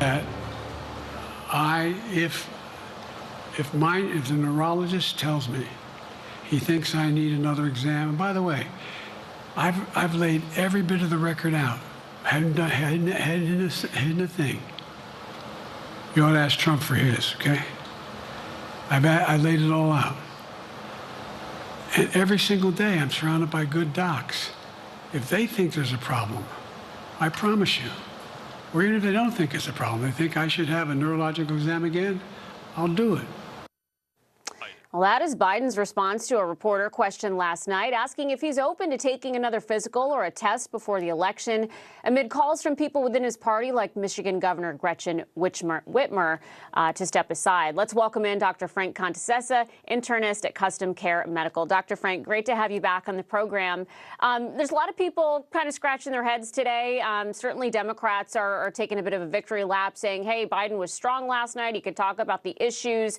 that if the neurologist tells me he thinks I need another exam, and by the way, I've laid every bit of the record out, hadn't hidden a thing. You ought to ask Trump for his, okay? I laid it all out. And every single day I'm surrounded by good docs. If they think there's a problem, I promise you, or even if they don't think it's a problem, they think I should have a neurological exam again, I'll do it. Well, that is Biden's response to a reporter question last night asking if he's open to taking another physical or a test before the election, amid calls from people within his party like Michigan Governor Gretchen Whitmer to step aside. Let's welcome in Dr. Frank Contessessa, internist at Custom Care Medical. Dr. Frank, great to have you back on the program. There's a lot of people kind of scratching their heads today. Certainly Democrats are taking a bit of a victory lap, saying, hey, Biden was strong last night. He could talk about the issues.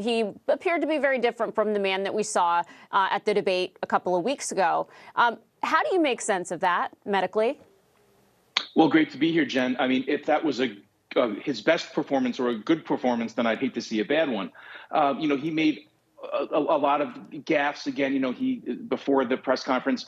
He appeared to be very different from the man that we saw at the debate a couple of weeks ago. How do you make sense of that medically? Well, great to be here, Jen. I mean, if that was his best performance or a good performance, then I'd hate to see a bad one. He made a lot of gaffes again. Before the press conference,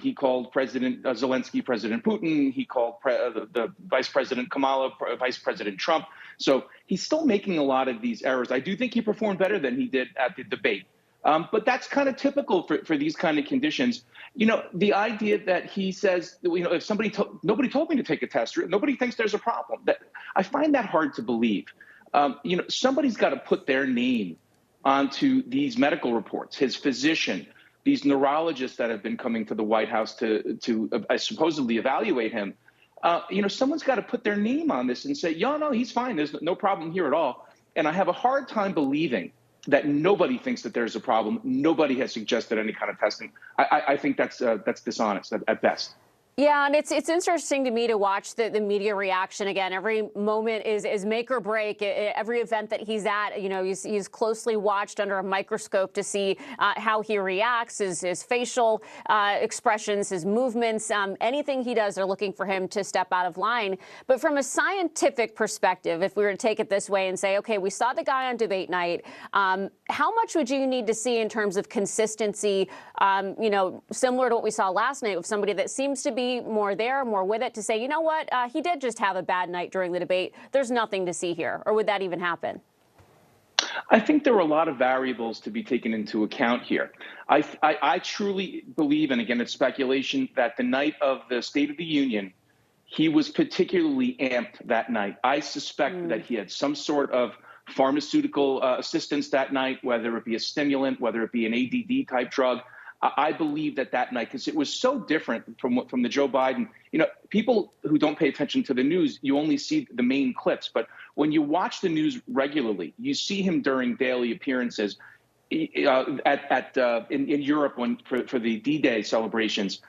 he called President Zelensky President Putin. He called the Vice President Kamala Vice President Trump. So he's still making a lot of these errors. I do think he performed better than he did at the debate. But that's kind of typical for these kind of conditions. The idea that he says, if nobody told me to take a test, nobody thinks there's a problem. I find that hard to believe. Somebody's got to put their name onto these medical reports, his physician, these neurologists that have been coming to the White House to supposedly evaluate him. Someone's got to put their name on this and say, no, he's fine. There's no problem here at all. And I have a hard time believing that nobody thinks that there's a problem. Nobody has suggested any kind of testing. I think that's dishonest at best. Yeah, and it's interesting to me to watch the media reaction. Again, every moment is make or break. Every event that he's at, he's closely watched under a microscope to see how he reacts, his facial expressions, his movements, anything he does, they're looking for him to step out of line. But from a scientific perspective, if we were to take it this way and say, okay, we saw the guy on debate night, how much would you need to see in terms of consistency, similar to what we saw last night with somebody that seems to be more with it to say, you know what, he did just have a bad night during the debate. There's nothing to see here. Or would that even happen? I think there are a lot of variables to be taken into account here. I truly believe, and again, it's speculation, that the night of the State of the Union, he was particularly amped that night. I suspect that he had some sort of pharmaceutical assistance that night, whether it be a stimulant, whether it be an ADD type drug. I believe that night, because it was so different from the Joe Biden. People who don't pay attention to the news, you only see the main clips. But when you watch the news regularly, you see him during daily appearances in Europe for the D-Day celebrations.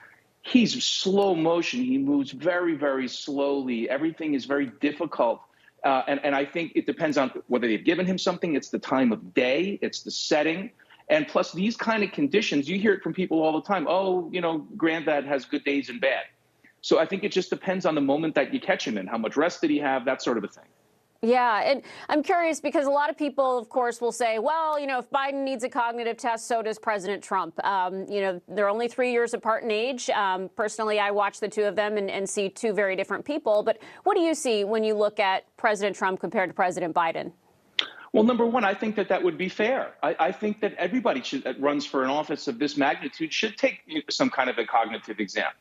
He's slow motion. He moves very, very slowly. Everything is very difficult. And I think it depends on whether they've given him something. It's the time of day. It's the setting. And plus, these kind of conditions, you hear it from people all the time. Oh, granddad has good days and bad. So I think it just depends on the moment that you catch him in. How much rest did he have? That sort of a thing. Yeah, and I'm curious because a lot of people, of course, will say, well, if Biden needs a cognitive test, so does President Trump. They're only 3 years apart in age. Personally, I watch the two of them and see two very different people. But what do you see when you look at President Trump compared to President Biden? Well, number one, I think that would be fair. I think that everybody that runs for an office of this magnitude should take some kind of a cognitive exam.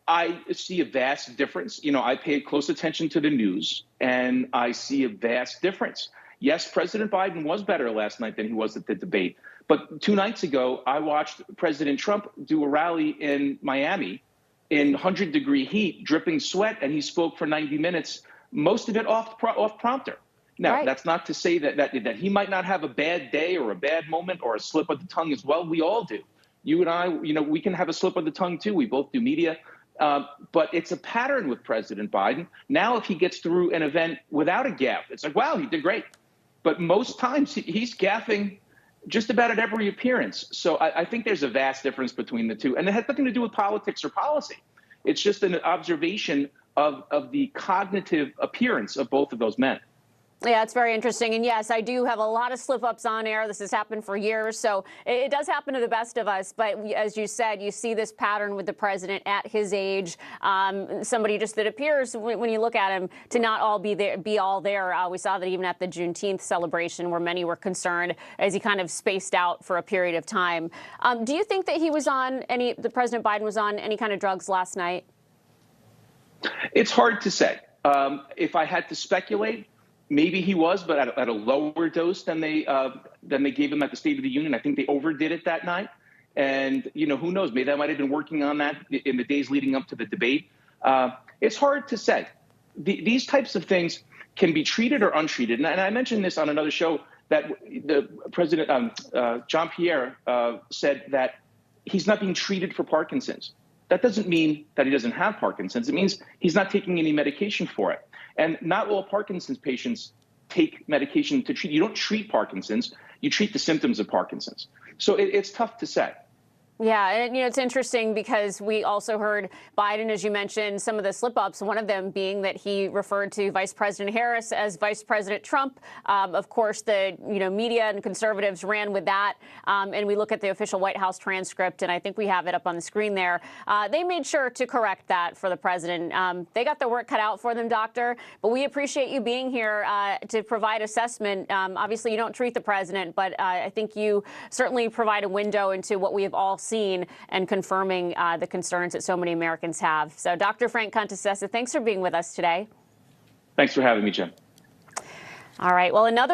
I see a vast difference. I pay close attention to the news, and I see a vast difference. Yes, President Biden was better last night than he was at the debate. But 2 nights ago, I watched President Trump do a rally in Miami in 100-degree heat, dripping sweat, and he spoke for 90 minutes, most of it off prompter. Now, right. That's not to say that he might not have a bad day or a bad moment or a slip of the tongue as well. We all do. You and I, we can have a slip of the tongue, too. We both do media. But it's a pattern with President Biden. Now, if he gets through an event without a gaffe, it's like, wow, he did great. But most times he's gaffing just about at every appearance. So I think there's a vast difference between the two. And it has nothing to do with politics or policy. It's just an observation of the cognitive appearance of both of those men. Yeah, it's very interesting. And yes, I do have a lot of slip-ups on air. This has happened for years, so it does happen to the best of us. But as you said, you see this pattern with the president at his age. Somebody just that appears, when you look at him, to not all be all there. We saw that even at the Juneteenth celebration, where many were concerned as he kind of spaced out for a period of time. Do you think that the President Biden was on any kind of drugs last night? It's hard to say. If I had to speculate, maybe he was, but at a lower dose than they gave him at the State of the Union. I think they overdid it that night. And, who knows? Maybe that might have been working on that in the days leading up to the debate. It's hard to say. These types of things can be treated or untreated. And I mentioned this on another show, that the President, John Pierre, said that he's not being treated for Parkinson's. That doesn't mean that he doesn't have Parkinson's. It means he's not taking any medication for it. And not all Parkinson's patients take medication to treat. You don't treat Parkinson's. You treat the symptoms of Parkinson's. So it's tough to say. Yeah, and it's interesting because we also heard Biden, as you mentioned, some of the slip-ups, one of them being that he referred to Vice President Harris as Vice President Trump. Of course, the media and conservatives ran with that. And we look at the official White House transcript, and I think we have it up on the screen there. They made sure to correct that for the president. They got their work cut out for them, Doctor. But we appreciate you being here to provide assessment. Obviously, you don't treat the president, but I think you certainly provide a window into what we have all seen and confirming the concerns that so many Americans have. So, Dr. Frank Contessessa, thanks for being with us today. Thanks for having me, Jen. All right. Well, another